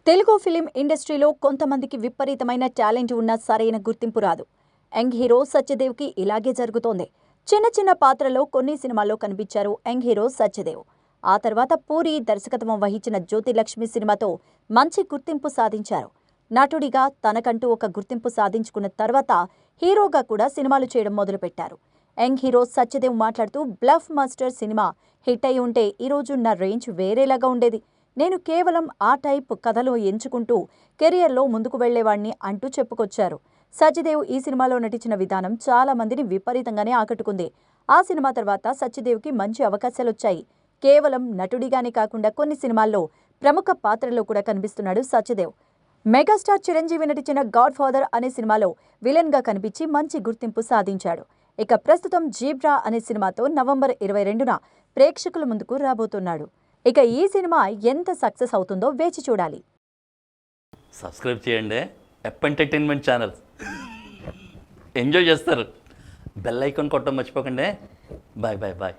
Telugu film ఇండస్ట్రీలో కొంతమందికి విపరీతమైన టాలెంట్ ఉన్న సరైన గుర్తింపు రాదు. యంగ్ హీరో సత్యదేవ్కి ఇలాగే జరుగుతోంది. చిన్న చిన్న పాత్రలో కొన్ని సినిమాల్లో కనిపించారు యంగ్ హీరో సత్యదేవ్. ఆ తర్వాత పూరి దర్శకత్వం వహించిన జ్యోతిలక్ష్మి సినిమాతో మంచి గుర్తింపు సాధించారు. నటుడిగా తనకంటూ ఒక గుర్తింపు సాధించుకున్న తర్వాత హీరోగా కూడా సినిమాలు చేయడం మొదలుపెట్టారు. యంగ్ హీరో సత్యదేవ్ మాట్లాడుతూ, బ్లఫ్ మాస్టర్ సినిమా హిట్ అయి ఉంటే ఈరోజు నా రేంజ్ వేరేలాగా ఉండేది. నేను కేవలం ఆ టైప్ కథలు ఎంచుకుంటూ కెరియర్లో ముందుకు వెళ్లేవాణ్ణి అంటూ చెప్పుకొచ్చారు. సత్యదేవ్ ఈ సినిమాలో నటించిన విధానం చాలా మందిని విపరీతంగానే ఆకట్టుకుంది. ఆ సినిమా తర్వాత సత్యదేవ్కి మంచి అవకాశాలొచ్చాయి. కేవలం నటుడిగానే కాకుండా కొన్ని సినిమాల్లో ప్రముఖ పాత్రల్లో కూడా కనిపిస్తున్నాడు సత్యదేవ్. మెగాస్టార్ చిరంజీవి నటించిన గాడ్ ఫాదర్ అనే సినిమాలో విలన్గా కనిపించి మంచి గుర్తింపు సాధించాడు. ఇక ప్రస్తుతం జీబ్రా అనే సినిమాతో నవంబర్ 22న ప్రేక్షకుల ముందుకు రాబోతున్నాడు. ఇక ఈ సినిమా ఎంత సక్సెస్ అవుతుందో వేచి చూడాలి. సబ్స్క్రైబ్ చేయండి ఎప్ ఎంటర్టైన్మెంట్ ఛానల్. ఎంజాయ్ చేస్తారు. బెల్ ఐకాన్ కొట్టడం మర్చిపోకండి. Bye bye bye.